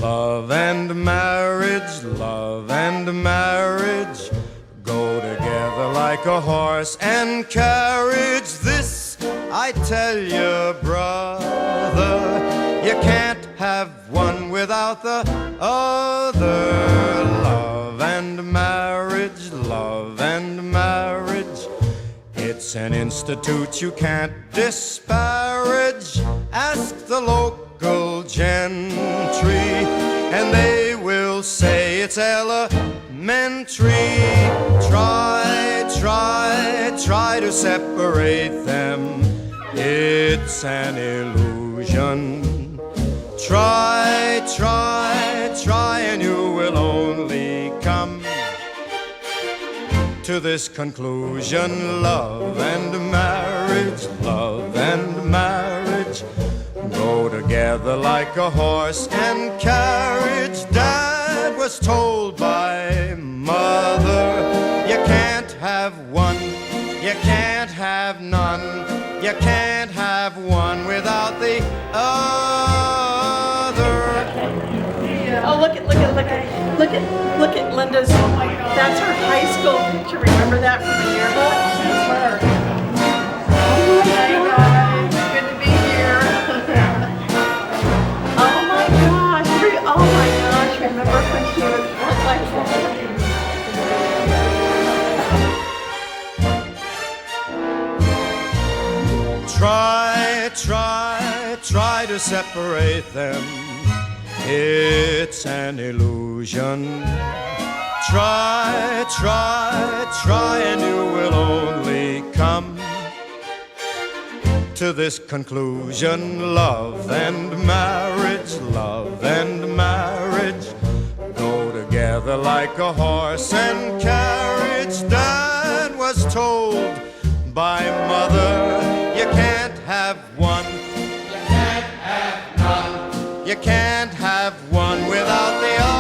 Love and marriage go together like a horse and carriage. This I tell you, brother, you can't have one without the other. Love and marriage, it's an institute you can't disparage. Ask the local gentry, and they will say it's elementary. Try to separate them. It's an illusion. Try, and you will only come to this conclusion. Love and marriage go together like a horse and carriage. Dad was told by mother, you can't have one, you can't have none, you can't have one without the other. Oh, look at Linda's. Oh my God. That's her high school picture. Remember that from the yearbook? That's her. Hey guys, good to be here. Oh my gosh. Remember when she was like Try to separate them. It's an illusion. Try, and you will only come to this conclusion. Love and marriage go together like a horse and carriage. Dad was told by mother, you can't have one, you can't have none, you can't have one without the other.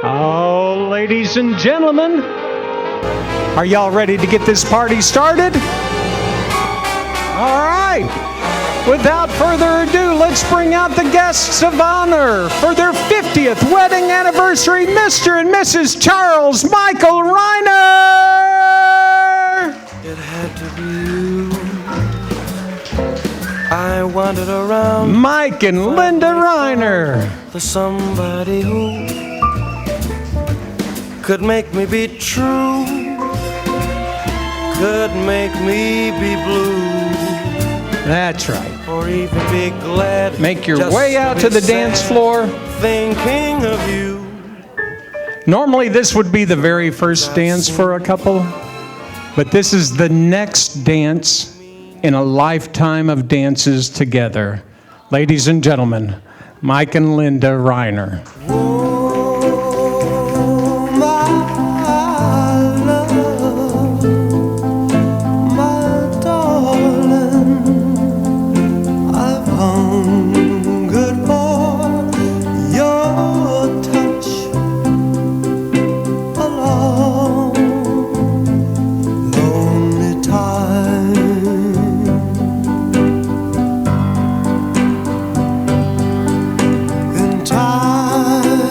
Oh, ladies and gentlemen, are y'all ready to get this party started? All right. Without further ado, let's bring out the guests of honor for their 50th wedding anniversary, Mr. and Mrs. Charles Michael Reinehr. It had to be you. I wandered around. Mike and Linda Reinehr. For somebody who could make me be true, could make me be blue, That's right. or even be glad. Make your just way out be to the sad, dance floor. thinking of you. Normally, this would be the very first dance for a couple, but this is the next dance in a lifetime of dances together. Ladies and gentlemen, Mike and Linda Reinehr. Oh, my love, my darling, I've hungered for your touch a long, lonely time. In time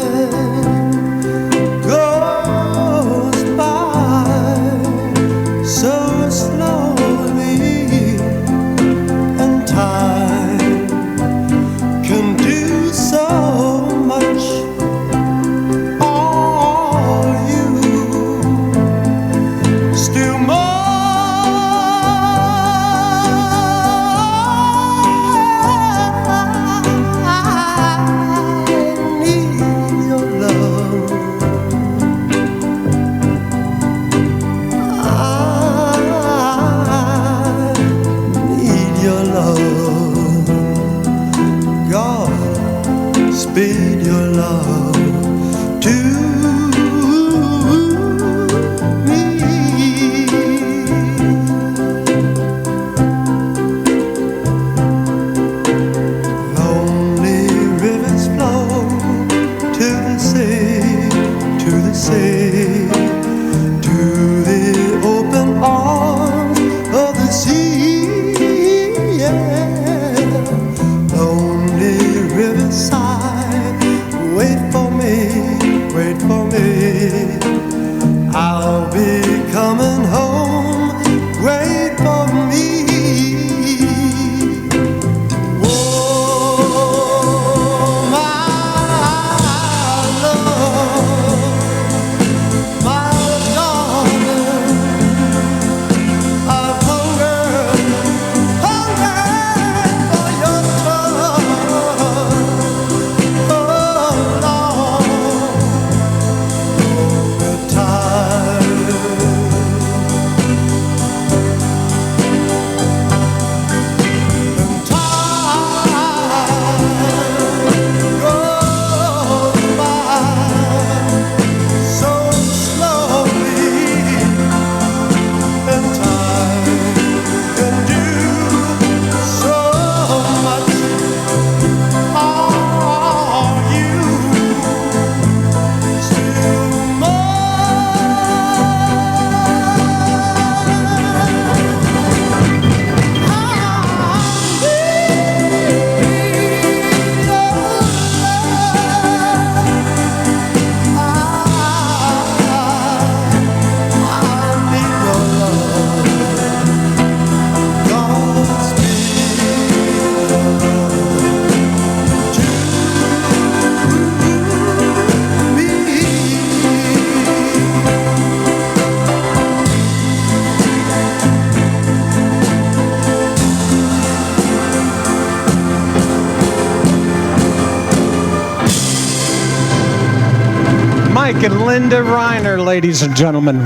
Mike and Linda Reinehr, ladies and gentlemen.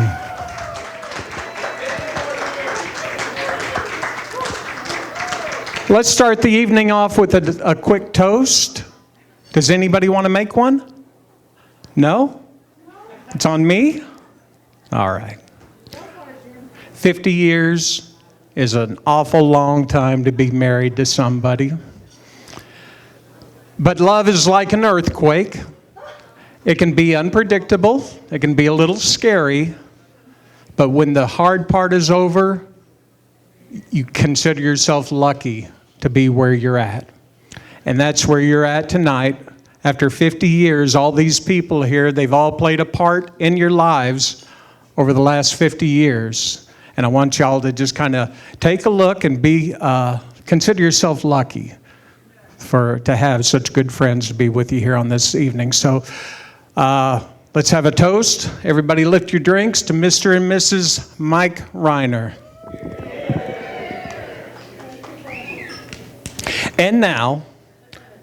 Let's start the evening off with a quick toast. Does anybody want to make one? No? It's on me? All right. 50 years is an awful long time to be married to somebody. But love is like an earthquake. It can be unpredictable. It can be a little scary. But when the hard part is over, you consider yourself lucky to be where you're at. And that's where you're at tonight. After 50 years, all these people here, they've all played a part in your lives over the last 50 years. And I want y'all to just kind of take a look and consider yourself lucky to have such good friends to be with you here on this evening. So let's have a toast. Everybody lift your drinks to Mr. and Mrs. Mike Reinehr. And now,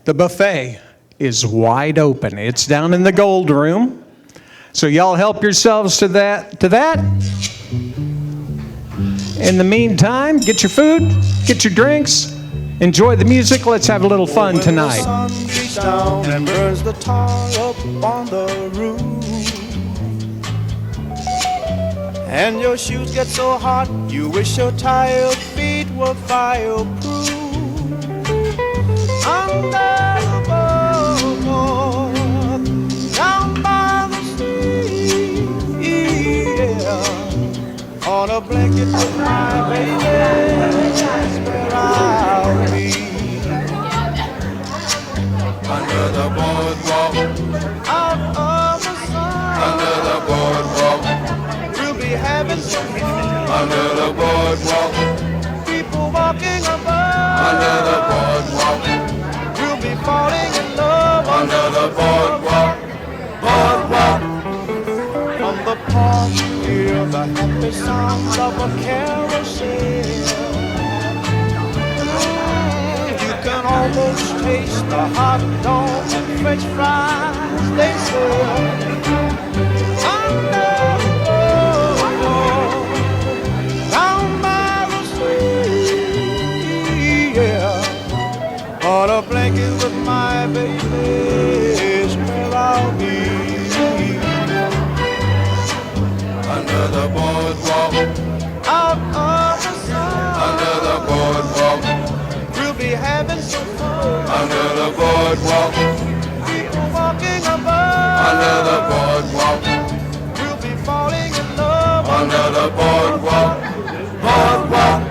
the buffet is wide open. It's down in the gold room. So y'all help yourselves to that. In the meantime, get your food, get your drinks, enjoy the music. Let's have a little fun tonight. The sun beats down and burns the tar up on the roof, and your shoes get so hot you wish your tired feet were fireproof. Under the boardwalk, down by the sea, yeah, on a blanket with my baby, that's where I'll be. Under the boardwalk, Out of the sun, under the boardwalk, we'll be having some fun. under the boardwalk, People walking above, under the boardwalk, we'll be falling in love under the boardwalk, boardwalk. From the park, hear the happy sounds of a carousel. You can almost taste the hot dogs and French fries they sell. Under the boardwalk, down by the sea, yeah, on a blanket with my baby is where I'll be. Under the boardwalk, Out of the sun, under the boardwalk, we'll be having some fun. under the boardwalk, People walking above, under the boardwalk, we'll be falling in love. under the boardwalk, boardwalk.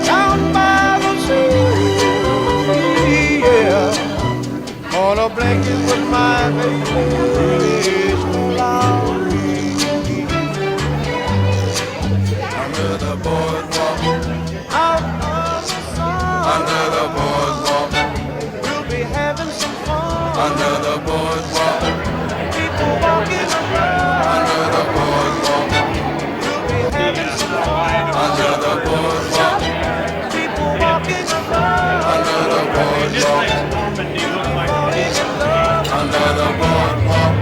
Down by the sea, yeah, on a blanket with my baby is where I'll be. Under the boardwalk, Out of the sun, under the boardwalk, we'll be having some fun. under the boardwalk, People walking above, under the boardwalk, we'll be having some fun. under the boardwalk, People walking above, under the boardwalk, falling in love. under the boardwalk.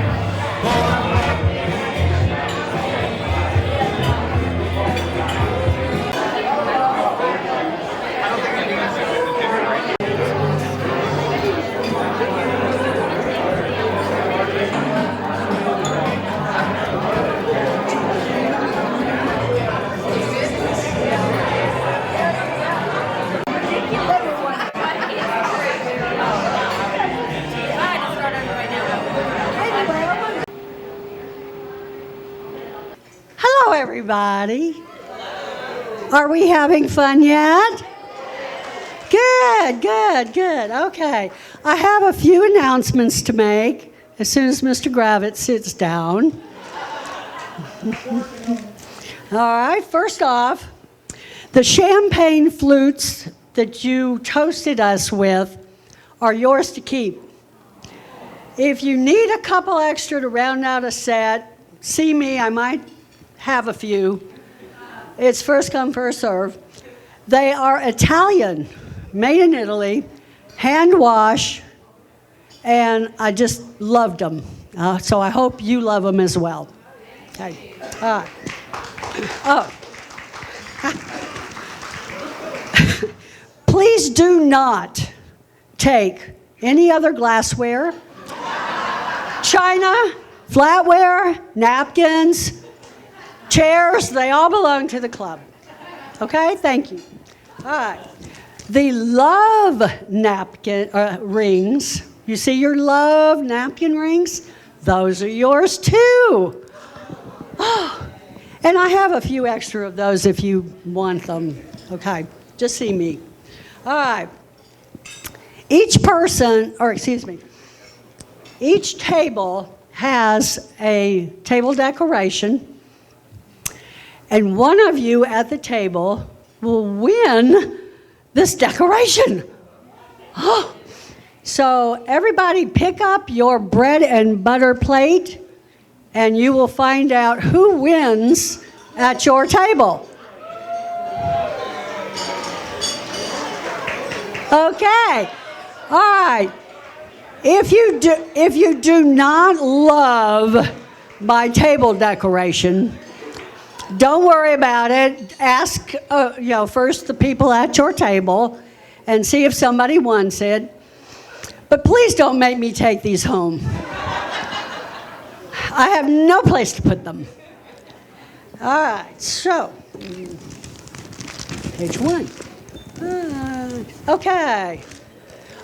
Hello, everybody. Are we having fun yet? Good, good, good. Okay. I have a few announcements to make as soon as Mr. Gravett sits down. All right, first off, the champagne flutes that you toasted us with are yours to keep. If you need a couple extra to round out a set, see me, I might have a few. It's first come, first serve. They are Italian, made in Italy, hand wash, and I just loved them. So I hope you love them as well. Okay. All right. Oh. Please do not take any other glassware, china, flatware, napkins, chairs. They all belong to the club. Okay, thank you. All right. The love napkin rings. You see your love napkin rings? Those are yours too. Oh, and I have a few extra of those if you want them. Okay, just see me. All right. Each table has a table decoration, and one of you at the table will win this decoration. Oh. So everybody pick up your bread and butter plate, and you will find out who wins at your table. Okay. All right. If you do not love my table decoration, don't worry about it. Ask first the people at your table and see if somebody wants it. But please don't make me take these home. I have no place to put them. All right, so page 1. Okay.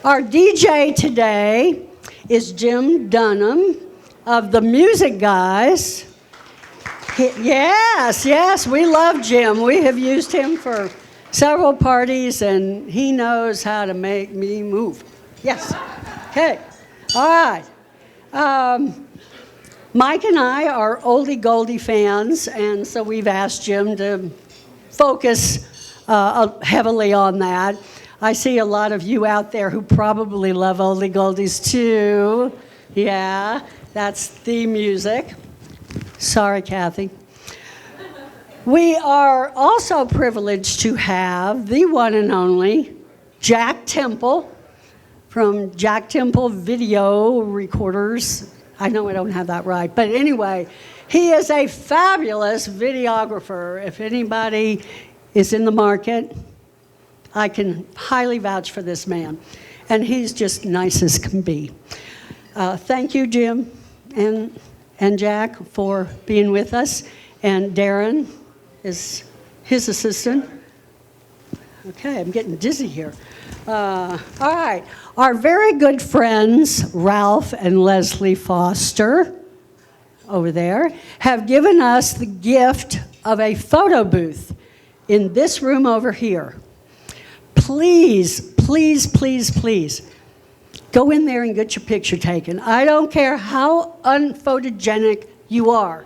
Our DJ today is Jim Dunham of the Music Guys. Yes, we love Jim. We have used him for several parties, and he knows how to make me move. Yes. Okay. All right. Mike and I are oldie goldie fans, and so we've asked Jim to focus heavily on that. I see a lot of you out there who probably love oldie goldies too. Yeah, that's the music. Sorry, Kathy. We are also privileged to have the one and only Jack Temple from Jack Temple Video Recorders. I know I don't have that right, but anyway, he is a fabulous videographer. If anybody is in the market, I can highly vouch for this man. And he's just nice as can be. Thank you, Jim and Jack, for being with us. And Darren is his assistant. Okay, I'm getting dizzy here. All right. Our very good friends, Ralph and Leslie Foster, over there, have given us the gift of a photo booth in this room over here. Please, please, please, please, go in there and get your picture taken. I don't care how unphotogenic you are.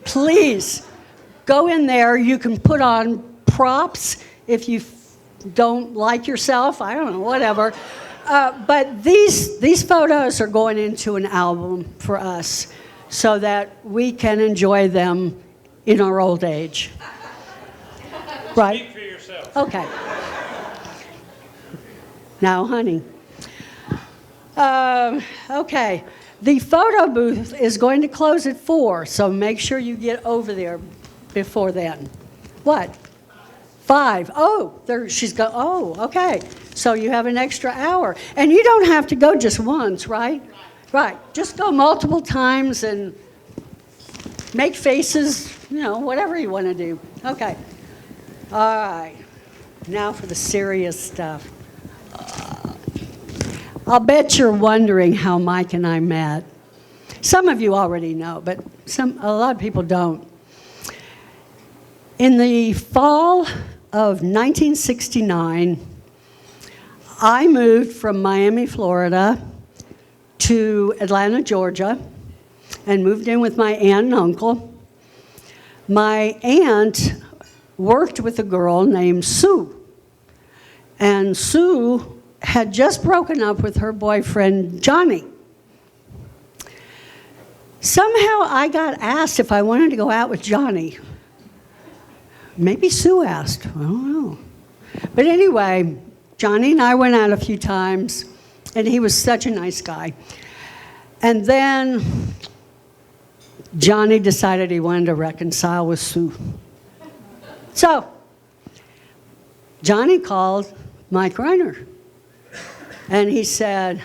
Please, go in there. You can put on props if you don't like yourself. I don't know, whatever. But these photos are going into an album for us so that we can enjoy them in our old age. Right? Speak for yourself. Okay. Now, honey. Okay. The photo booth is going to close at 4, so make sure you get over there before then. What? 5. Oh, there she's go. Oh, okay. So you have an extra hour. And you don't have to go just once, right? Right. Just go multiple times and make faces, whatever you want to do. Okay. All right. Now for the serious stuff. I'll bet you're wondering how Mike and I met. Some of you already know, but a lot of people don't. In the fall of 1969, I moved from Miami, Florida, to Atlanta, Georgia, and moved in with my aunt and uncle. My aunt worked with a girl named Sue, and Sue had just broken up with her boyfriend, Johnny. Somehow I got asked if I wanted to go out with Johnny. Maybe Sue asked, I don't know. But anyway, Johnny and I went out a few times, and he was such a nice guy. And then Johnny decided he wanted to reconcile with Sue. So Johnny called Mike Reinehr, and he said,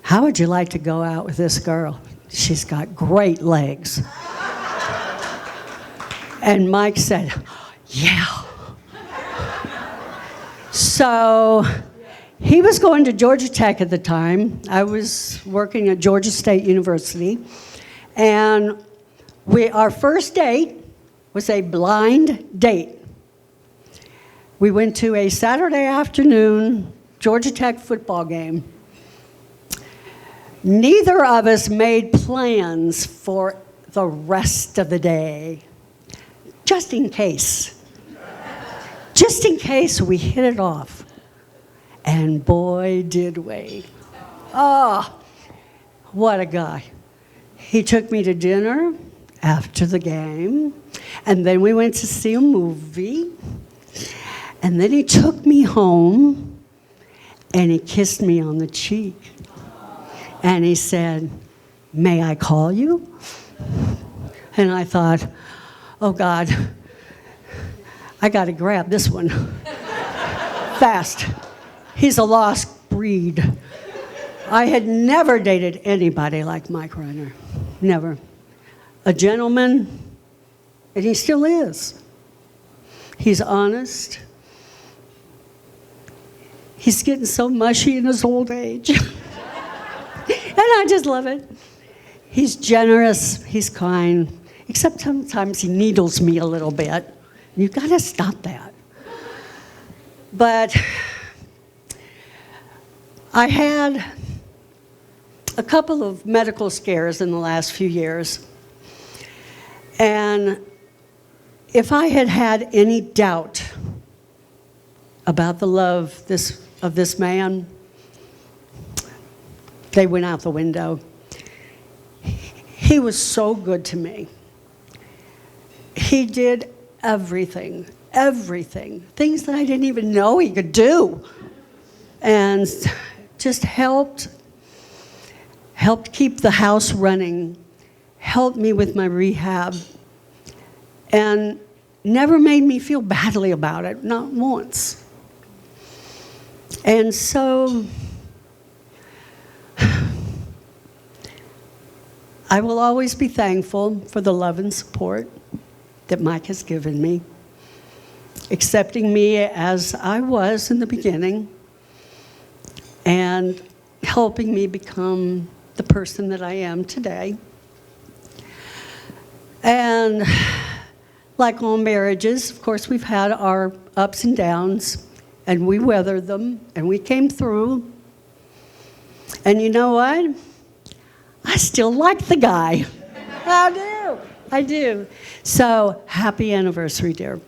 how would you like to go out with this girl? She's got great legs. And Mike said, yeah. So he was going to Georgia Tech at the time. I was working at Georgia State University. And our first date was a blind date. We went to a Saturday afternoon Georgia Tech football game. Neither of us made plans for the rest of the day, just in case. Just in case we hit it off. And boy, did we. Oh, what a guy. He took me to dinner after the game, and then we went to see a movie, and then he took me home, and he kissed me on the cheek. And he said, may I call you? And I thought, oh God, I got to grab this one fast. He's a lost breed. I had never dated anybody like Mike Reinehr. Never. A gentleman, and he still is. He's honest. He's getting so mushy in his old age. And I just love it. He's generous, he's kind, except sometimes he needles me a little bit. You've got to stop that. But I had a couple of medical scares in the last few years. And if I had had any doubt about the love of this man, they went out the window. He was so good to me. He did everything, things that I didn't even know he could do. And just helped keep the house running, helped me with my rehab, and never made me feel badly about it, not once. And so I will always be thankful for the love and support that Mike has given me, accepting me as I was in the beginning, and helping me become the person that I am today. And like all marriages, of course, we've had our ups and downs, and we weathered them, and we came through. And you know what? I still like the guy. I do. So, happy anniversary, dear.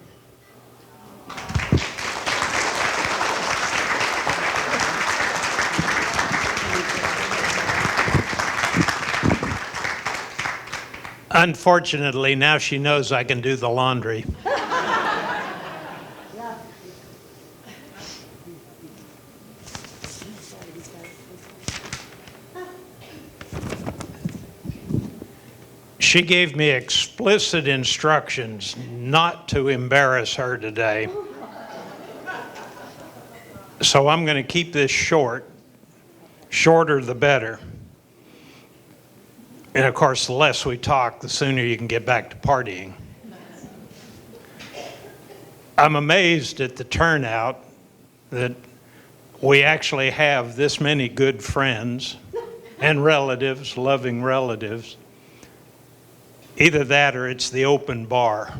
Unfortunately, now she knows I can do the laundry. She gave me explicit instructions not to embarrass her today. So I'm going to keep this short. Shorter the better. And of course, the less we talk, the sooner you can get back to partying. I'm amazed at the turnout that we actually have this many good friends and relatives, loving relatives. Either that or it's the open bar.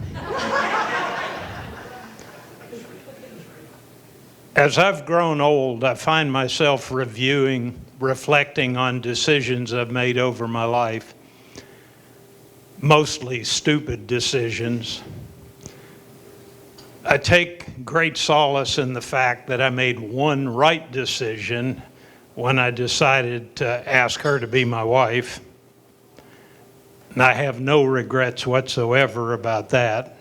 As I've grown old, I find myself reflecting on decisions I've made over my life. Mostly stupid decisions. I take great solace in the fact that I made one right decision when I decided to ask her to be my wife. And I have no regrets whatsoever about that.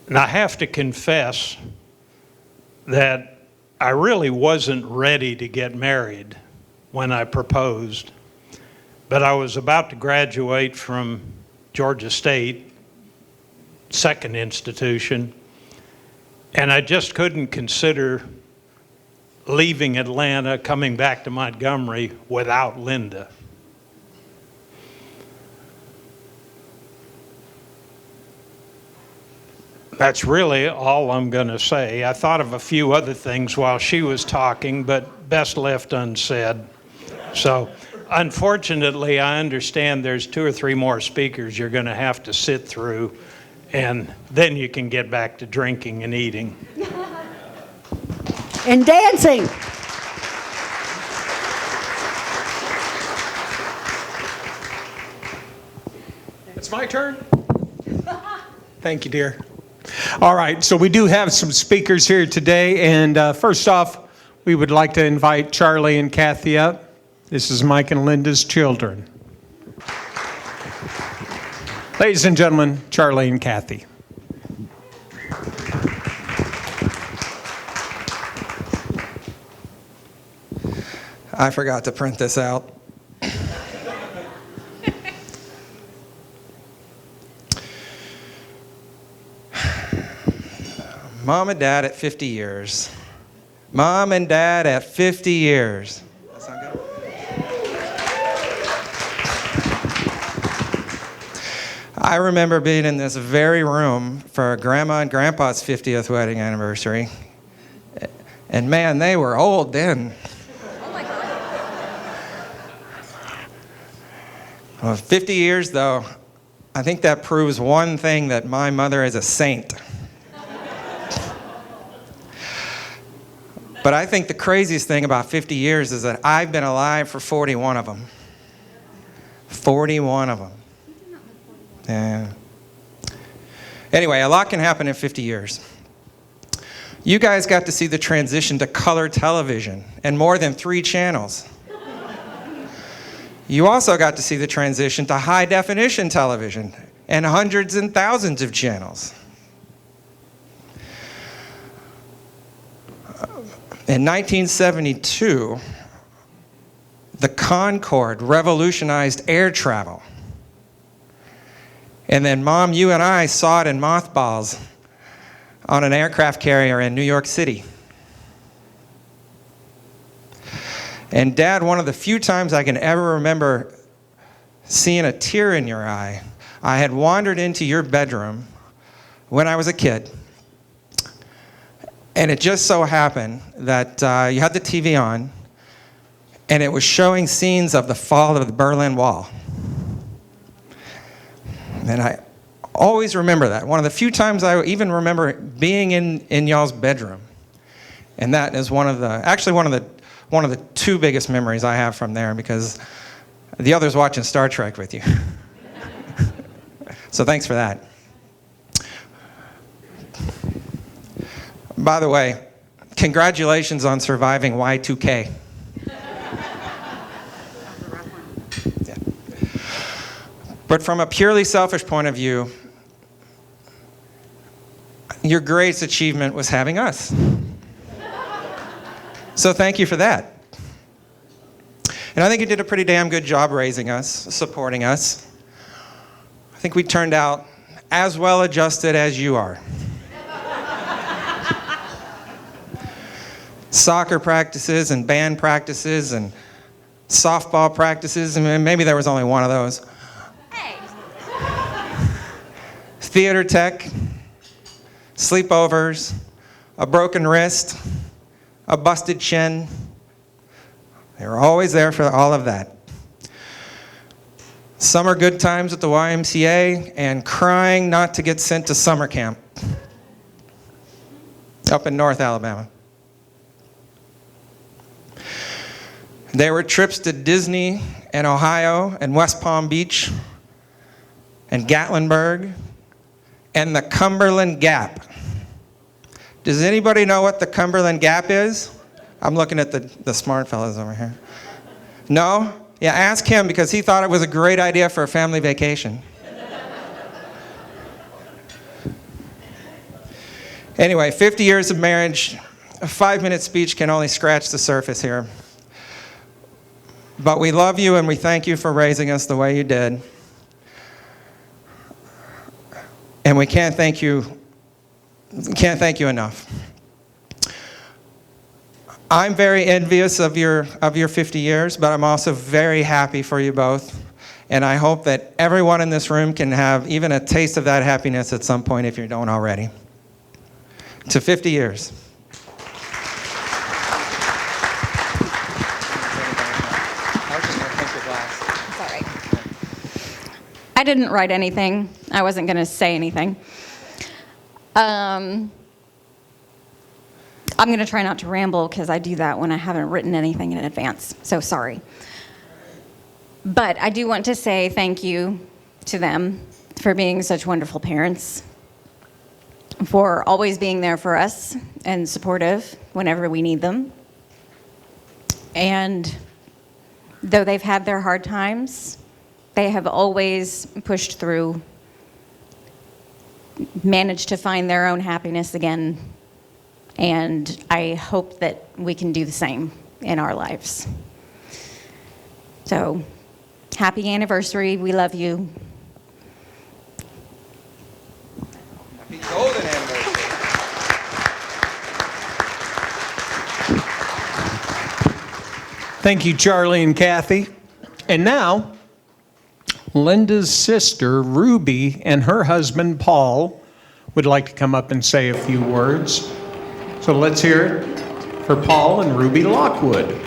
And I have to confess that I really wasn't ready to get married when I proposed, but I was about to graduate from Georgia State, second institution, and I just couldn't consider leaving Atlanta, coming back to Montgomery without Linda. That's really all I'm going to say. I thought of a few other things while she was talking, but best left unsaid. So, unfortunately, I understand there's 2 or 3 more speakers you're going to have to sit through, and then you can get back to drinking and eating. And dancing. It's my turn. Thank you, dear. All right, so we do have some speakers here today, and first off, we would like to invite Charlie and Kathy up. This is Mike and Linda's children. Ladies and gentlemen, Charlie and Kathy. I forgot to print this out. Mom and Dad at 50 years. Mom and Dad at 50 years. That sound good? I remember being in this very room for Grandma and Grandpa's 50th wedding anniversary. And man, they were old then. Well, 50 years, though, I think that proves one thing, that my mother is a saint. But I think the craziest thing about 50 years is that I've been alive for 41 of them. 41 of them. Yeah. Anyway, a lot can happen in 50 years. You guys got to see the transition to color television and more than 3 channels. You also got to see the transition to high-definition television and hundreds and thousands of channels. In 1972, the Concorde revolutionized air travel. And then, Mom, you and I saw it in mothballs on an aircraft carrier in New York City. And Dad, one of the few times I can ever remember seeing a tear in your eye, I had wandered into your bedroom when I was a kid. And it just so happened that you had the TV on, and it was showing scenes of the fall of the Berlin Wall. And I always remember that. One of the few times I even remember being in y'all's bedroom. And that is one of the 2 biggest memories I have from there, because the other's watching Star Trek with you. So thanks for that. By the way, congratulations on surviving Y2K. Yeah. But from a purely selfish point of view, your greatest achievement was having us. So thank you for that. And I think you did a pretty damn good job raising us, supporting us. I think we turned out as well adjusted as you are. Soccer practices and band practices and softball practices, and maybe there was only one of those. Hey. Theater tech, sleepovers, a broken wrist, a busted chin. They were always there for all of that. Summer good times at the YMCA, and crying not to get sent to summer camp up in North Alabama. There were trips to Disney and Ohio and West Palm Beach. and Gatlinburg and the Cumberland Gap. Does anybody know what the Cumberland Gap is? I'm looking at the smart fellows over here. No? Yeah, ask him because he thought it was a great idea for a family vacation. Anyway, 50 years of marriage, a 5-minute speech can only scratch the surface here. But we love you and we thank you for raising us the way you did. And we can't thank you enough. I'm very envious of your 50 years, but I'm also very happy for you both. And I hope that everyone in this room can have even a taste of that happiness at some point if you don't already. To 50 years. It's all right. I didn't write anything. I wasn't going to say anything. I'm going to try not to ramble because I do that when I haven't written anything in advance. So sorry. But I do want to say thank you to them for being such wonderful parents, for always being there for us and supportive whenever we need them. And though they've had their hard times, they have always pushed through, managed to find their own happiness again. And I hope that we can do the same in our lives. So, happy anniversary. We love you. Happy golden anniversary. Thank you, Charlie and Kathy. And now, Linda's sister, Ruby, and her husband, Paul, would like to come up and say a few words. So let's hear it for Paul and Ruby Lockwood.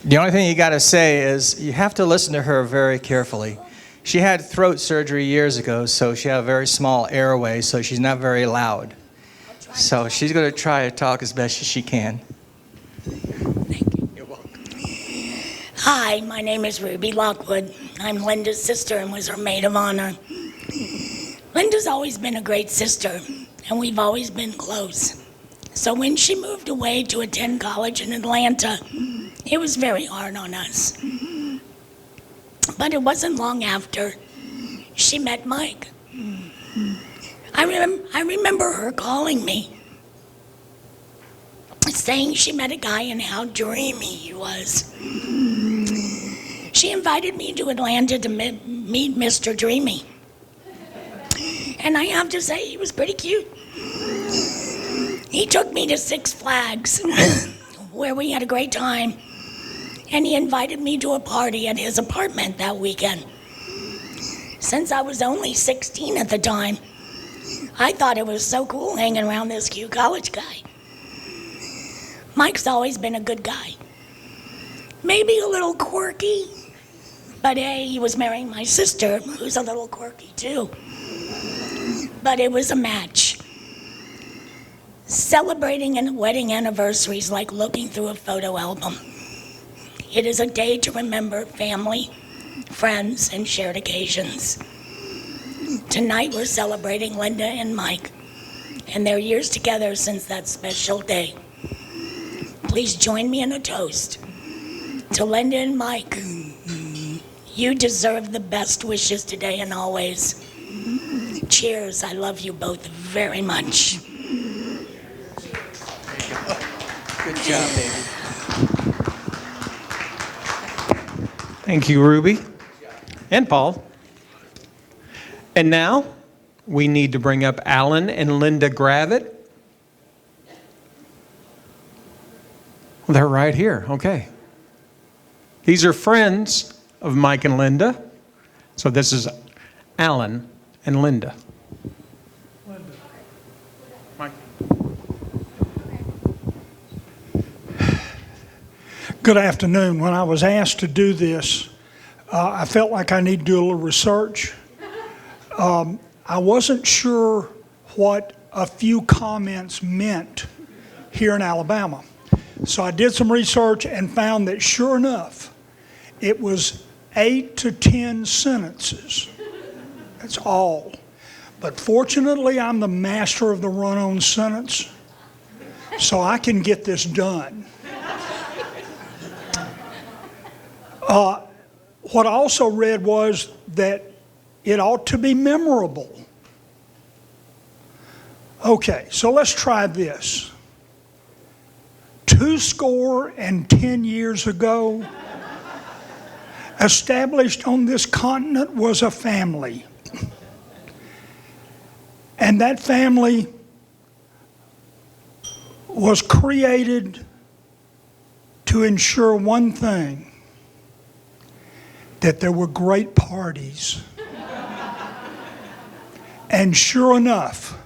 The only thing you got to say is you have to listen to her very carefully. She had throat surgery years ago, so she had a very small airway, so she's not very loud. So she's going to try to talk as best as she can. Thank you. You're welcome. Hi, my name is Ruby Lockwood. I'm Linda's sister and was her maid of honor. Linda's always been a great sister, and we've always been close. So when she moved away to attend college in Atlanta, it was very hard on us. But it wasn't long after she met Mike. I remember her calling me, saying she met a guy and how dreamy he was. She invited me to Atlanta to meet Mr. Dreamy. And I have to say, he was pretty cute. He took me to Six Flags, where we had a great time. And he invited me to a party at his apartment that weekend. Since I was only 16 at the time, I thought it was so cool hanging around this cute college guy. Mike's always been a good guy. Maybe a little quirky, but hey, he was marrying my sister, who's a little quirky too. But it was a match. Celebrating a wedding anniversary is like looking through a photo album. It is a day to remember family, friends, and shared occasions. Tonight we're celebrating Linda and Mike and their years together since that special day. Please join me in a toast to Linda and Mike. You deserve the best wishes today and always. Cheers, I love you both very much. Good job, baby. Thank you, Ruby and Paul. And now we need to bring up Alan and Linda Gravitt. They're right here. Okay. These are friends of Mike and Linda. So this is Alan and Linda. Good afternoon. When I was asked to do this, I felt like I need to do a little research. I wasn't sure what a few comments meant here in Alabama. So I did some research and found that sure enough, it was 8 to 10 sentences. That's all. But fortunately, I'm the master of the run-on sentence, so I can get this done. What I also read was that it ought to be memorable. Okay, so let's try this. 210 years ago, established on this continent was a family. And that family was created to ensure one thing, that there were great parties. And sure enough,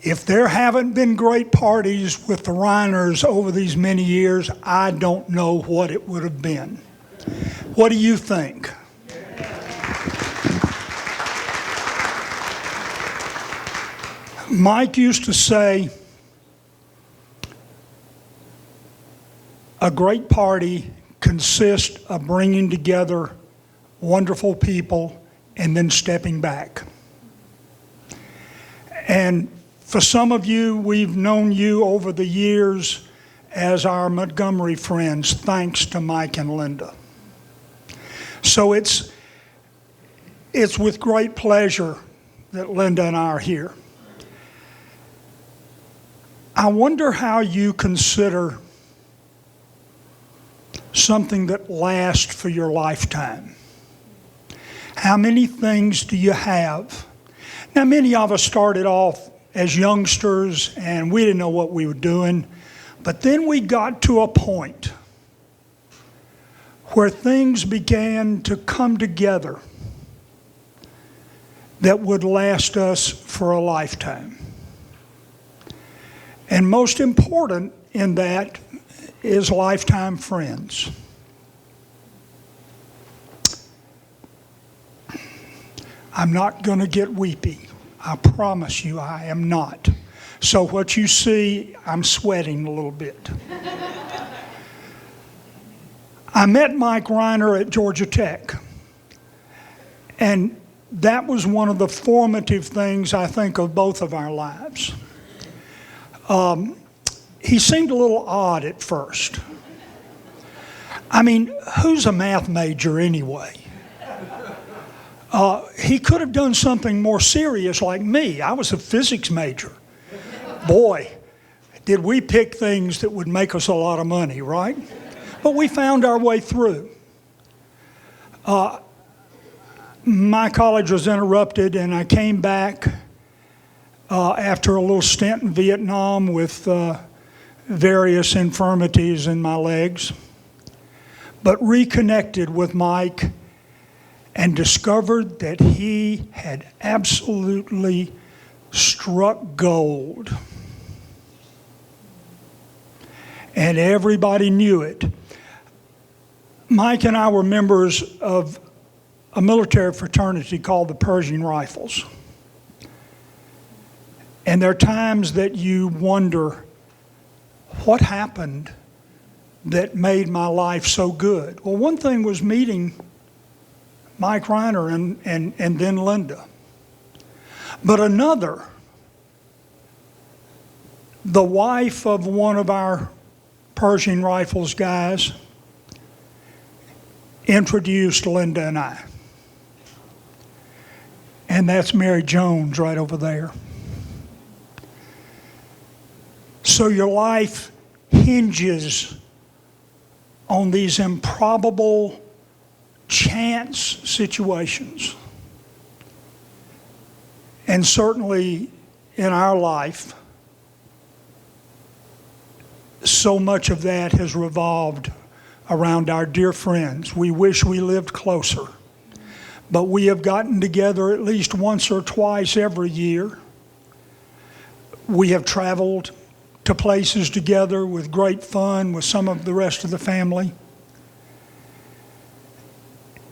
if there haven't been great parties with the Reiners over these many years, I don't know what it would have been. What do you think? Mike used to say, a great party consists of bringing together wonderful people and then stepping back. And for some of you, we've known you over the years as our Montgomery friends, thanks to Mike and Linda. So it's with great pleasure that Linda and I are here. I wonder how you consider something that lasts for your lifetime. How many things do you have? Now, many of us started off as youngsters and we didn't know what we were doing, but then we got to a point where things began to come together that would last us for a lifetime. And most important in that is lifetime friends. I'm not going to get weepy. I promise you I am not. So what you see, I'm sweating a little bit. I met Mike Reinehr at Georgia Tech. And that was one of the formative things I think of both of our lives. He seemed a little odd at first. I mean, who's a math major anyway? He could have done something more serious like me. I was a physics major. Boy, did we pick things that would make us a lot of money, right? But we found our way through. My college was interrupted and I came back after a little stint in Vietnam with various infirmities in my legs, but reconnected with Mike and discovered that he had absolutely struck gold. And everybody knew it. Mike and I were members of a military fraternity called the Pershing Rifles. And there are times that you wonder, what happened that made my life so good? Well, one thing was meeting Mike Reinehr and then Linda. But another, the wife of one of our Pershing Rifles guys introduced Linda and I. And that's Mary Jones right over there. So your life hinges on these improbable chance situations. And certainly in our life, so much of that has revolved around our dear friends. We wish we lived closer. but we have gotten together at least once or twice every year. We have traveled to places together with great fun with some of the rest of the family.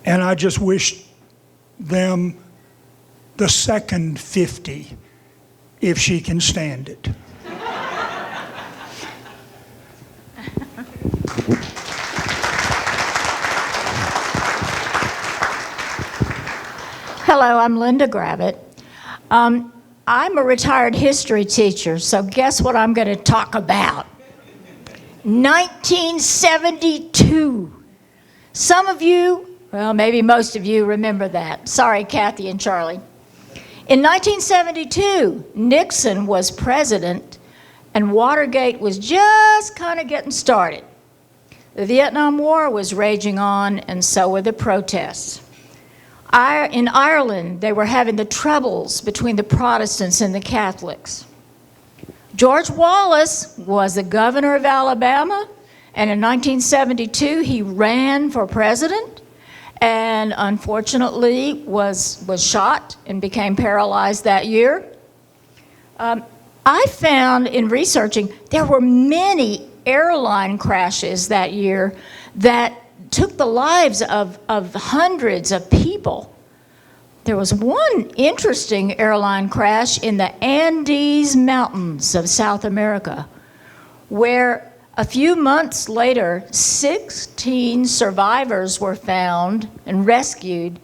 And I just wish them the second 50 if she can stand it. Hello, I'm Linda Gravitt. I'm a retired history teacher, so guess what I'm going to talk about? 1972. Some of you, well, maybe most of you remember that. Sorry, Kathy and Charlie. In 1972, Nixon was president, and Watergate was just kind of getting started. The Vietnam War was raging on, and so were the protests. In Ireland, they were having the troubles between the Protestants and the Catholics. George Wallace was the governor of Alabama, and in 1972, he ran for president and unfortunately was shot and became paralyzed that year. I found in researching there were many airline crashes that year that took the lives of hundreds of people. There was one interesting airline crash in the Andes Mountains of South America, where a few months later, 16 survivors were found and rescued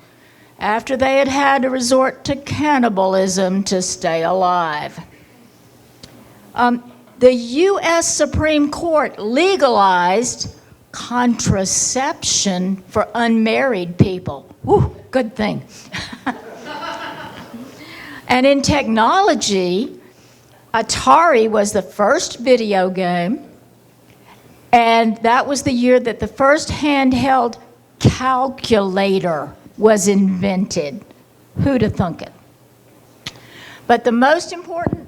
after they had had to resort to cannibalism to stay alive. The U.S. Supreme Court legalized contraception for unmarried people. Woo, good thing. And in technology, Atari was the first video game, and that was the year that the first handheld calculator was invented. Who'd have thunk it? But the most important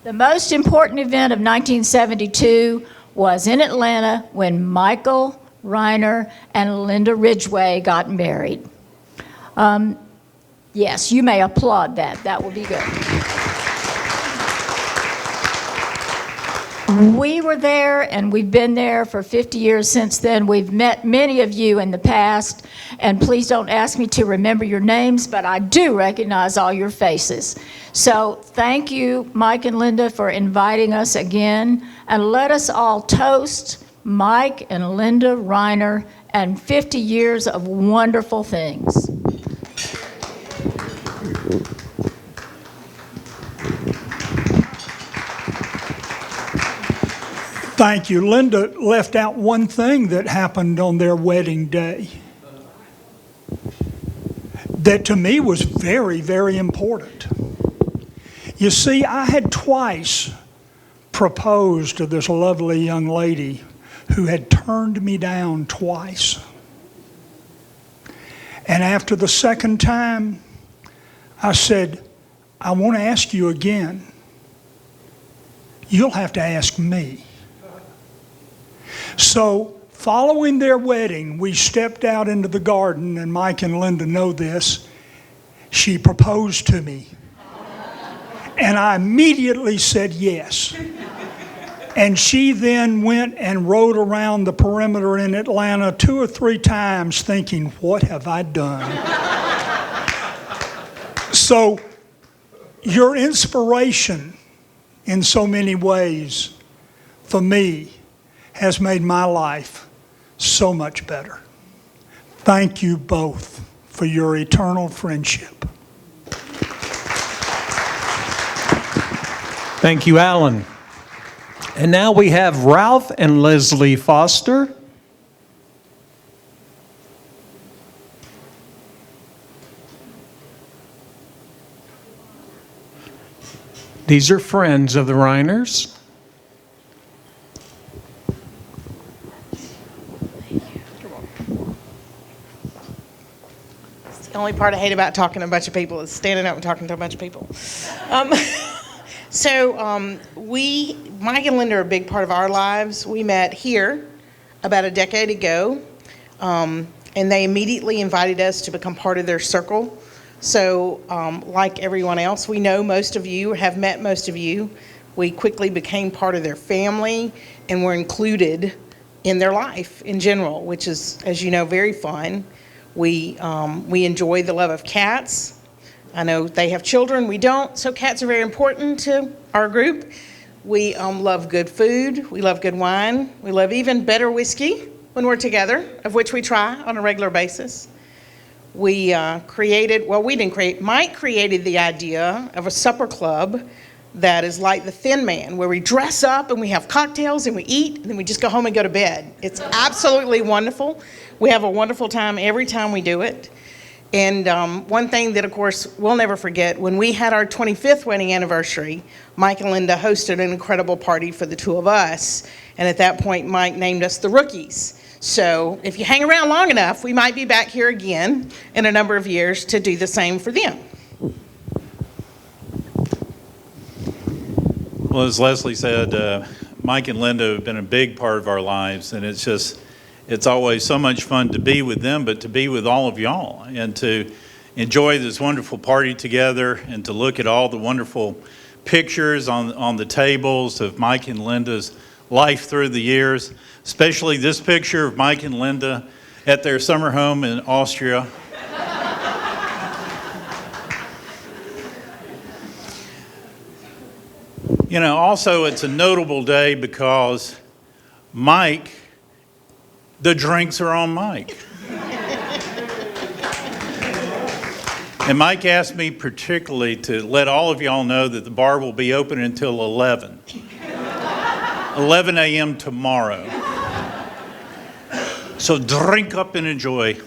event of 1972 was in Atlanta when Michael Reinehr and Linda Ridgway got married. Yes, you may applaud that. That will be good. We were there, and we've been there for 50 years since then. We've met many of you in the past, and please don't ask me to remember your names, but I do recognize all your faces. So thank you, Mike and Linda, for inviting us again, and let us all toast Mike and Linda Reinehr and 50 years of wonderful things. Thank you. Linda left out one thing that happened on their wedding day that to me was very, very important. You see, I had twice proposed to this lovely young lady who had turned me down twice. And after the second time, I said, I want to ask you again. You'll have to ask me. So, following their wedding, we stepped out into the garden, and Mike and Linda know this. She proposed to me. And I immediately said yes. And she then went and rode around the perimeter in Atlanta 2 or 3 times thinking, what have I done? So, your inspiration in so many ways for me has made my life so much better. Thank you both for your eternal friendship. Thank you, Alan. And now we have Ralph and Leslie Foster. These are friends of the Reiners. The only part I hate about talking to a bunch of people is standing up and talking to a bunch of people. Mike and Linda are a big part of our lives. We met here about a decade ago and they immediately invited us to become part of their circle. So like everyone else, we know most of you, have met most of you. We quickly became part of their family and were included in their life in general, which is, as you know, very fun. We enjoy the love of cats. I know they have children, we don't, so cats are very important to our group. We love good food, we love good wine, we love even better whiskey when we're together, of which we try on a regular basis. We created, well, we didn't create, Mike created the idea of a supper club that is like the Thin Man, where we dress up and we have cocktails and we eat and then we just go home and go to bed. It's absolutely wonderful. We have a wonderful time every time we do it. And one thing that, of course, we'll never forget, when we had our 25th wedding anniversary, Mike and Linda hosted an incredible party for the two of us. And at that point, Mike named us the Rookies. So if you hang around long enough, we might be back here again in a number of years to do the same for them. Well, as Leslie said, Mike and Linda have been a big part of our lives, and it's always so much fun to be with them, but to be with all of y'all and to enjoy this wonderful party together and to look at all the wonderful pictures on the tables of Mike and Linda's life through the years, especially this picture of Mike and Linda at their summer home in Austria. You know, also it's a notable day because Mike, the drinks are on Mike. And Mike asked me particularly to let all of y'all know that the bar will be open until 11 a.m. tomorrow. So drink up and enjoy.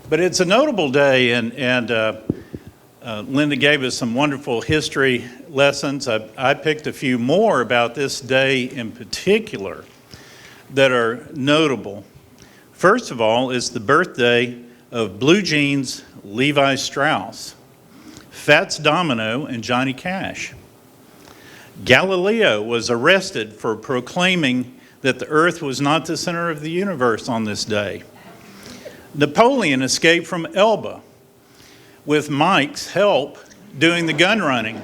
But it's a notable day, and Linda gave us some wonderful history lessons. I picked a few more about this day in particular that are notable. First of all, it's the birthday of Blue Jeans Levi Strauss, Fats Domino, and Johnny Cash. Galileo was arrested for proclaiming that the earth was not the center of the universe on this day. Napoleon escaped from Elba with Mike's help doing the gun running.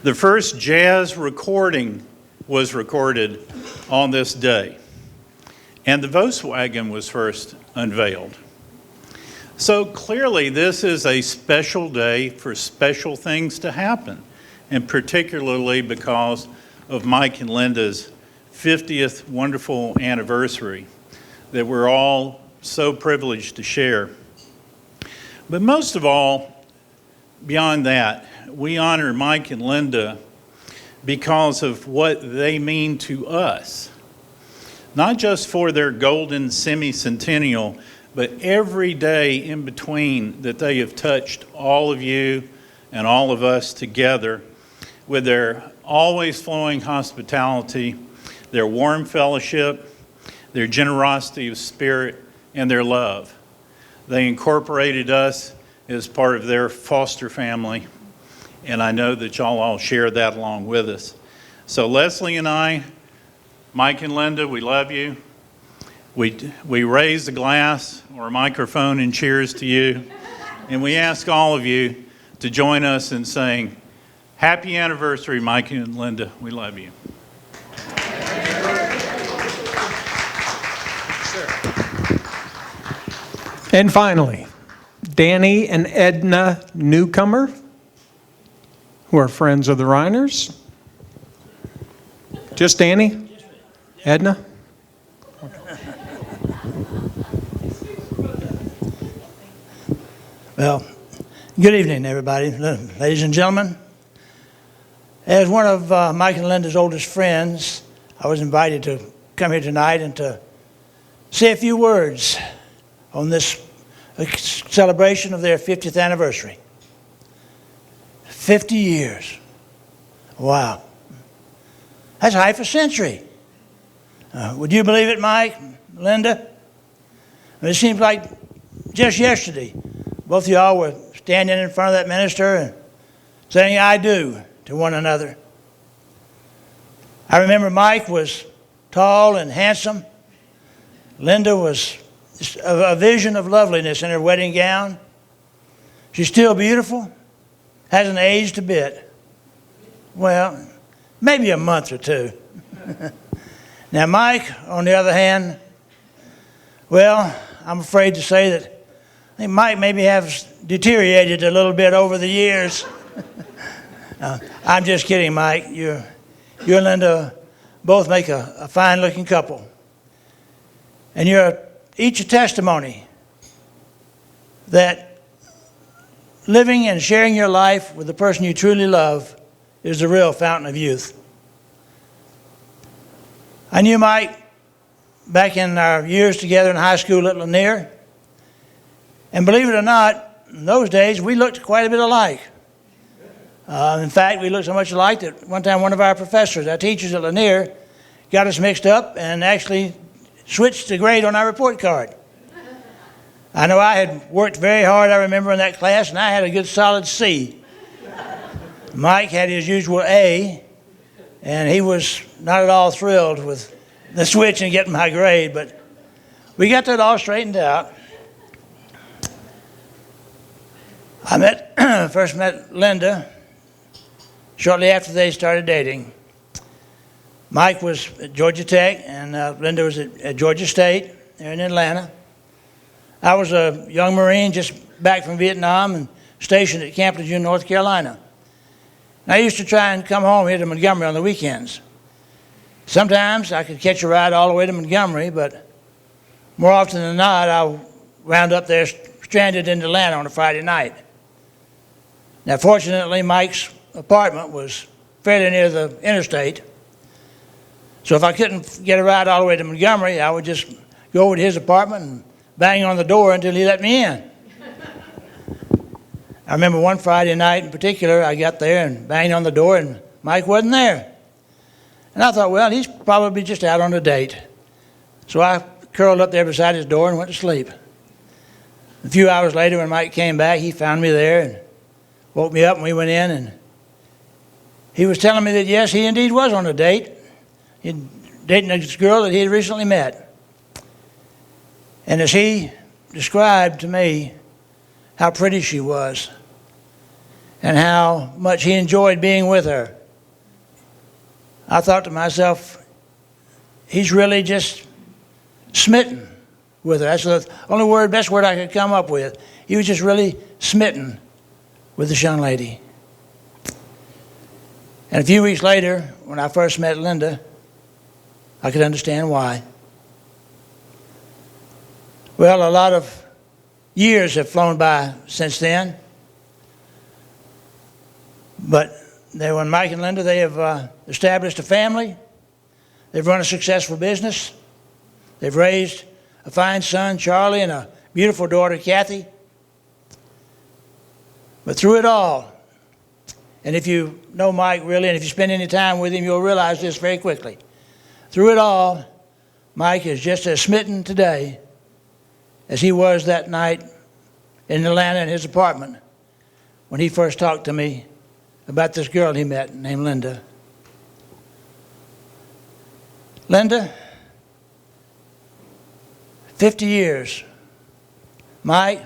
The first jazz recording was recorded on this day, and the Volkswagen was first unveiled. So clearly this is a special day for special things to happen, and particularly because of Mike and Linda's 50th wonderful anniversary that we're all so privileged to share. But most of all, beyond that, we honor Mike and Linda because of what they mean to us. Not just for their golden semi-centennial, but every day in between that they have touched all of you and all of us together with their always flowing hospitality, their warm fellowship, their generosity of spirit, and their love. They incorporated us as part of their foster family, and I know that y'all all share that along with us. So Leslie and I, Mike and Linda, we love you. We raise a glass or a microphone and cheers to you, and we ask all of you to join us in saying, happy anniversary, Mike and Linda. We love you. And finally, Danny and Edna Newcomer, who are friends of the Reiners. Just Danny? Edna? Well, good evening, everybody, ladies and gentlemen. As one of Mike and Linda's oldest friends, I was invited to come here tonight and to say a few words on this celebration of their 50th anniversary. 50 years. Wow. That's half a century. Would you believe it, Mike, Linda? It seems like just yesterday, both of y'all were standing in front of that minister and saying, I do, to one another. I remember Mike was tall and handsome. Linda was a vision of loveliness in her wedding gown. She's still beautiful, hasn't aged a bit. Well, maybe a month or two. Now, Mike, on the other hand, well, I'm afraid to say that I think Mike maybe has deteriorated a little bit over the years. I'm just kidding, Mike. You and Linda both make a fine-looking couple. And you're each a testimony that living and sharing your life with the person you truly love is the real fountain of youth. I knew Mike back in our years together in high school at Reinehr. And believe it or not, in those days, we looked quite a bit alike. In fact, we looked so much alike that one time one of our professors, our teachers at Reinehr, got us mixed up and actually switched the grade on our report card. I know I had worked very hard, I remember, in that class, and I had a good solid C. Mike had his usual A, and he was not at all thrilled with the switch and getting my grade, but we got that all straightened out. I first met Linda shortly after they started dating. Mike was at Georgia Tech, and Linda was at Georgia State there in Atlanta. I was a young Marine just back from Vietnam and stationed at Camp Lejeune, North Carolina. And I used to try and come home here to Montgomery on the weekends. Sometimes I could catch a ride all the way to Montgomery, but more often than not, I wound up there stranded in Atlanta on a Friday night. Now, fortunately, Mike's apartment was fairly near the interstate. So if I couldn't get a ride all the way to Montgomery, I would just go over to his apartment and bang on the door until he let me in. I remember one Friday night in particular, I got there and banged on the door and Mike wasn't there. And I thought, well, he's probably just out on a date. So I curled up there beside his door and went to sleep. A few hours later, when Mike came back, he found me there and woke me up, and we went in, and he was telling me that, yes, he indeed was on a date. He'd dating this girl that he had recently met. And as he described to me how pretty she was and how much he enjoyed being with her, I thought to myself, he's really just smitten with her. That's the only word, best word I could come up with. He was just really smitten with this young lady. And a few weeks later, when I first met Linda, I could understand why. Well, a lot of years have flown by since then. But when Mike and Linda, they have established a family. They've run a successful business. They've raised a fine son, Charlie, and a beautiful daughter, Kathy. But through it all, and if you know Mike really, and if you spend any time with him, you'll realize this very quickly. Through it all, Mike is just as smitten today as he was that night in Atlanta in his apartment when he first talked to me about this girl he met named Linda. Linda, 50 years. Mike,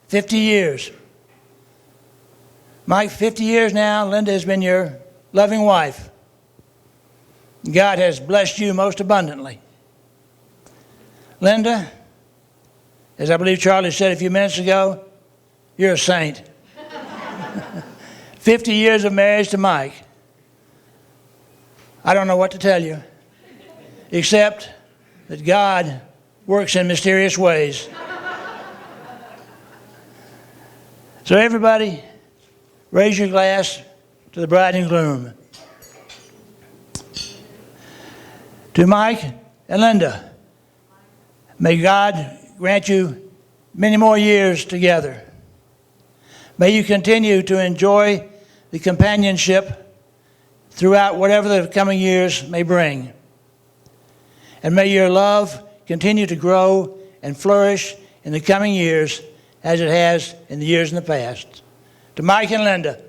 50 years. Mike, 50 years now, Linda has been your loving wife. God has blessed you most abundantly. Linda, as I believe Charlie said a few minutes ago, you're a saint. 50 years of marriage to Mike. I don't know what to tell you, except that God works in mysterious ways. So everybody, raise your glass to the bride and groom. To Mike and Linda, may God grant you many more years together. May you continue to enjoy the companionship throughout whatever the coming years may bring. And may your love continue to grow and flourish in the coming years as it has in the years in the past. To Mike and Linda.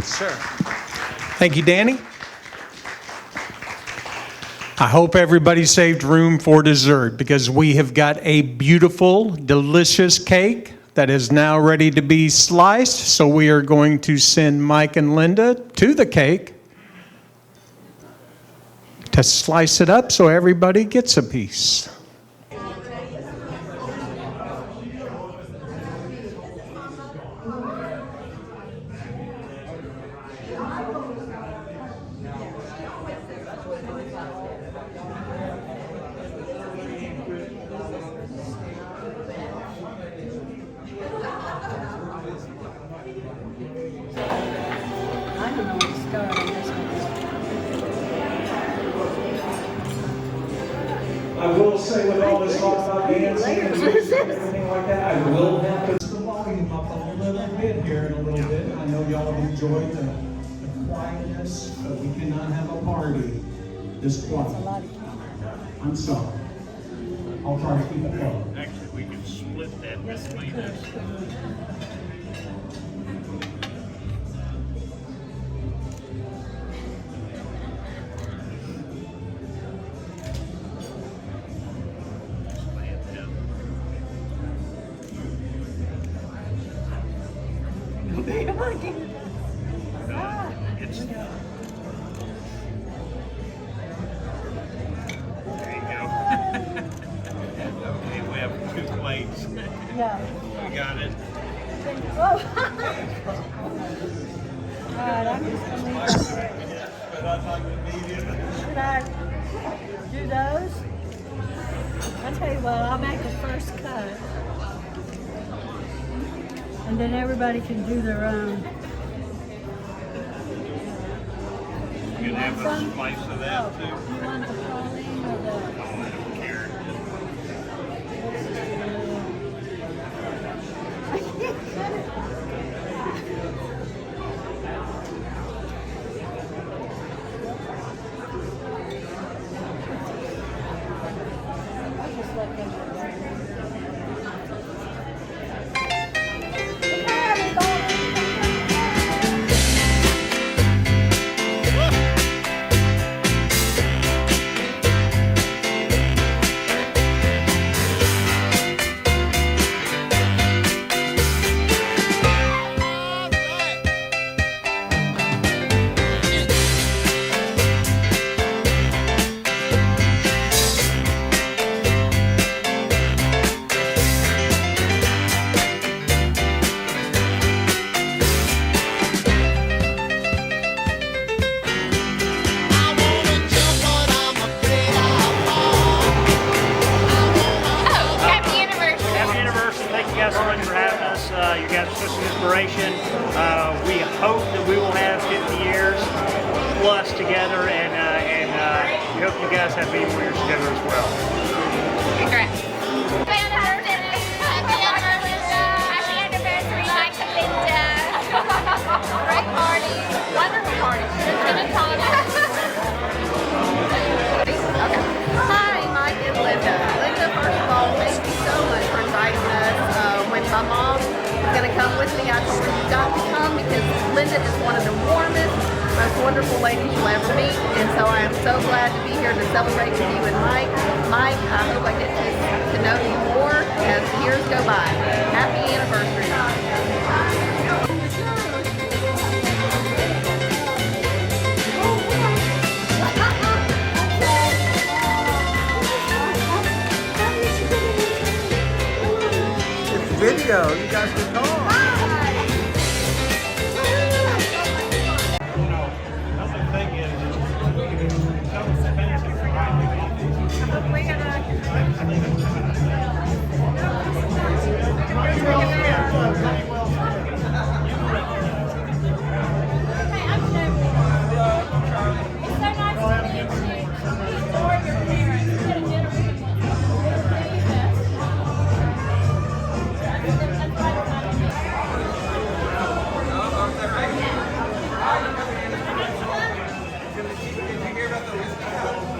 Sure. Thank you, Danny. I hope everybody saved room for dessert because we have got a beautiful, delicious cake that is now ready to be sliced. So we are going to send Mike and Linda to the cake to slice it up so everybody gets a piece. I will say with all this talk about dancing and music and everything like that, I will have to the volume up a little bit here in a little bit. I know y'all have enjoyed the quietness, but we cannot have a party this quiet. I'm sorry. I'll try to keep it low. Actually, we can split that between us. There you go. Okay, we have 2 plates. Yeah. You got it. Oh. All right, I'm just gonna Should I do those? I'll tell you what, I'll make the first cut. And then everybody can do their own. You can have a slice of that too. You want the Pauline or the? I don't care. You guys are such an inspiration. We hope that we will have 50 years plus together, and we hope you guys have many more years together as well. Congrats. Happy anniversary, Mike and Linda. Great party. Wonderful party. Hi, Mike and Linda. Linda, first of all, thank you so much for inviting us. When my mom was going to come with me, I told her you got to come because Linda is one of the warmest, most wonderful ladies you'll ever meet. And so I am so glad to be here to celebrate with you and Mike. Mike, I hope I get to know you more as the years go by. Happy anniversary. Video, you guys can talk.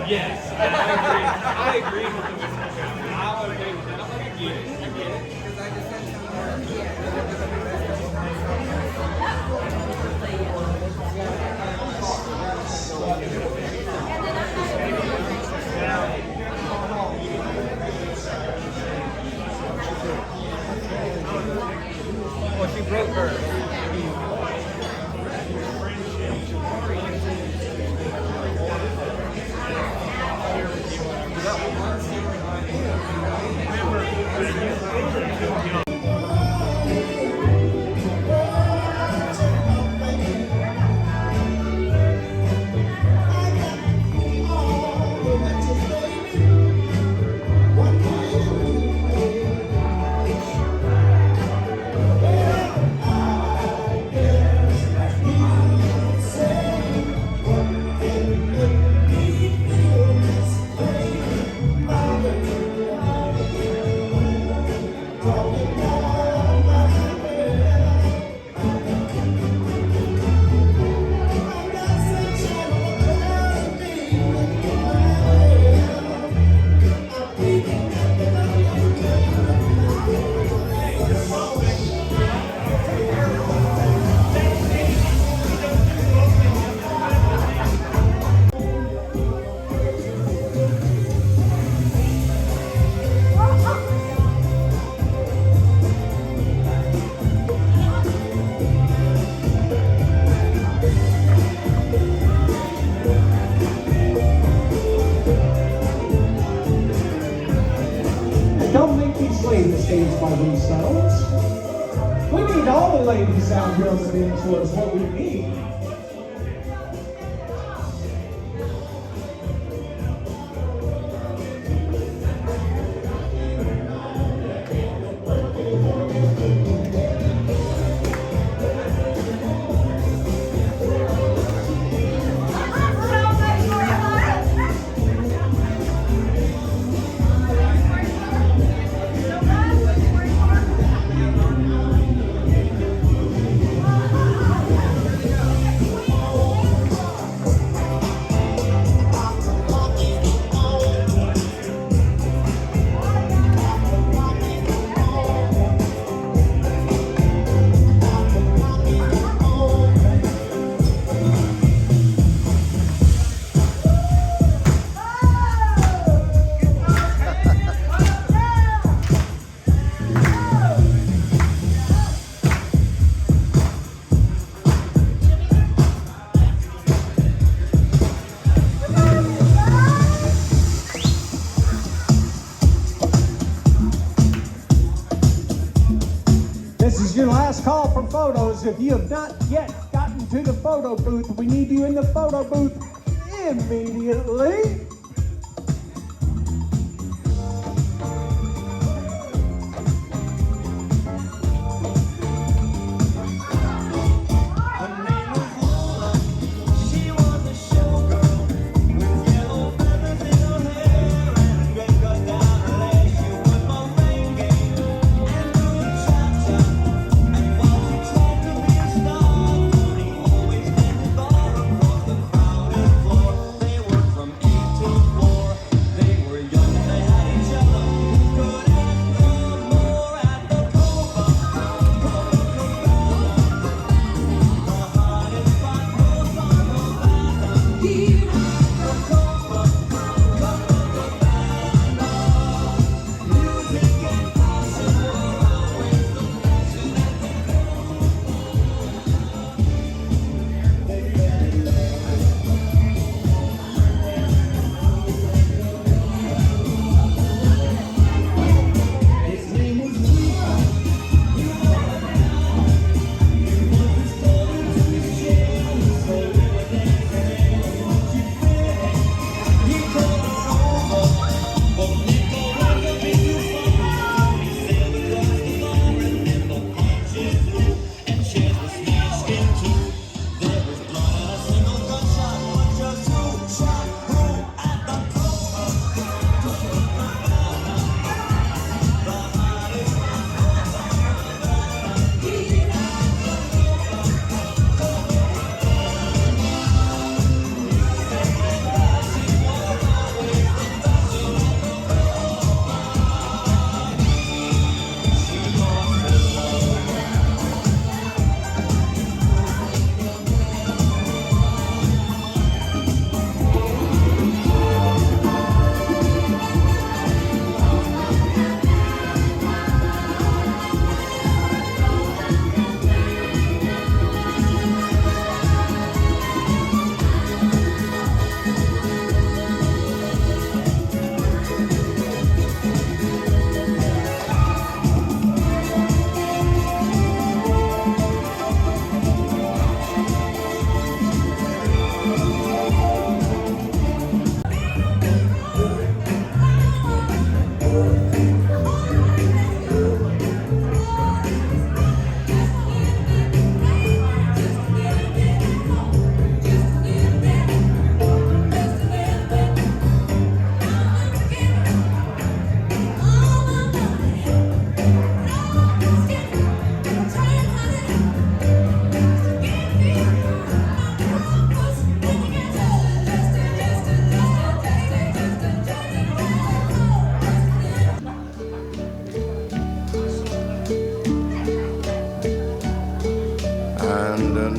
Yes, I agree with the I agree with that. I get it. Because I just said something. Don't make these ladies dance by themselves. We need all the ladies out here on the dance floor is what we need. This is your last call for photos. If you have not yet gotten to the photo booth, we need you in the photo booth immediately. They were from 8 to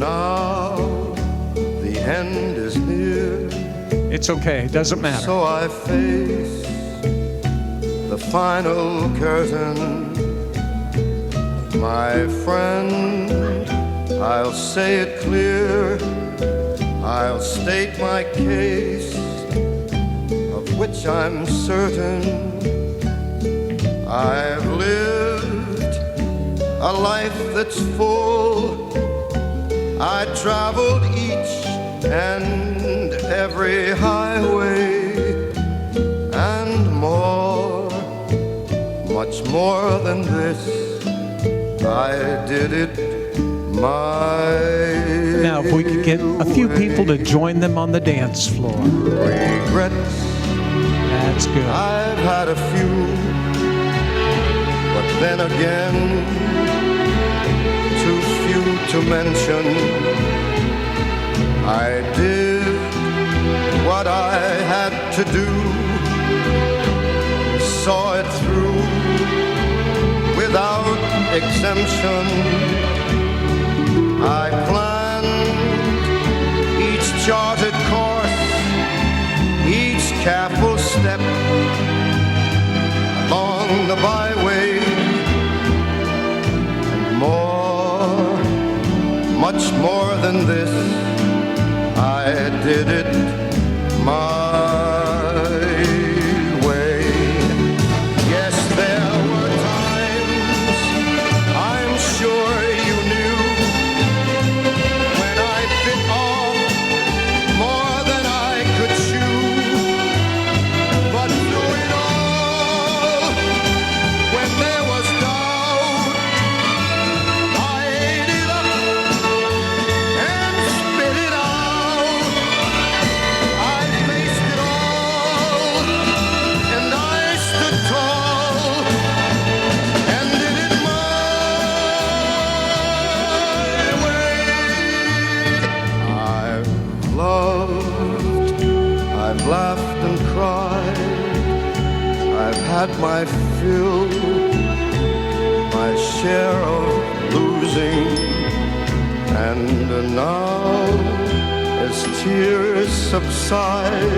now the end is near. It's okay, it doesn't matter. So I face the final curtain. My friend, I'll say it clear. I'll state my case, of which I'm certain. I've lived a life that's full. I traveled each and every highway and more, much more than this. I did it my Now, if we could get a few people to join them on the dance floor. Regrets, that's good. I've had a few, but then again, too few to mention. I did what I had to do, saw it through without exemption. I planned each charted course, each careful step along the byway, and more, much more than this, I did it my way. Yes, there were times, I'm sure you knew, when I bit off more than I could chew. But through it all, when there was doubt, I ate it up and spit it out. I faced it all, and I stood tall, and did it my way. I've loved, I've laughed and cried, I've had my fill, my share of losing, and now, as tears subside,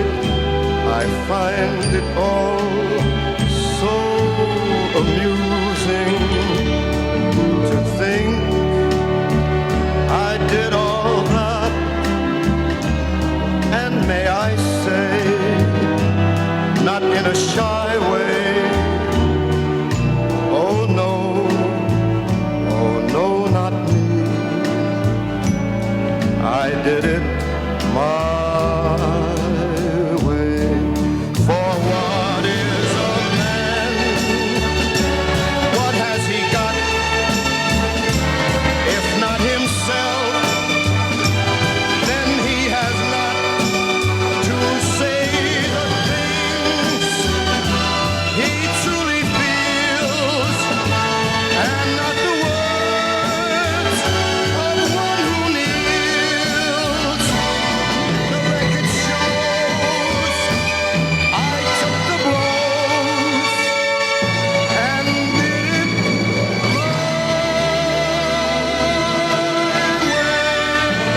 I find it all so amusing to think I did all that, and may I say, not in a shy way. Oh no, not me. I did it my way. For what is a man? What has he got? If not himself, then he has not to say the things he truly feels, and not the words of one who kneels. The record shows I took the blows and did it.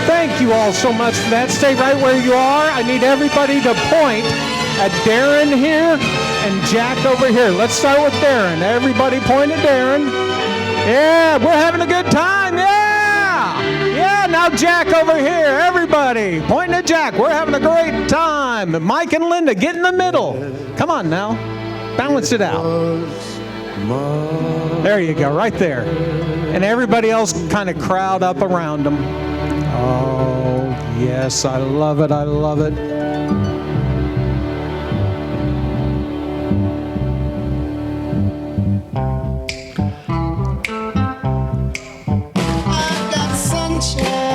Thank you all so much for that. Stay right where you are. I need everybody to point at Darren here and Jack over here. Let's start with Darren. Everybody point at Darren. Yeah, we're having a good time. Yeah. Yeah, now Jack over here. Everybody pointing at Jack. We're having a great time. Mike and Linda, get in the middle. Come on now. Balance it out. There you go, right there. And everybody else kind of crowd up around them. Oh, yes, I love it, I love it. I've got sunshine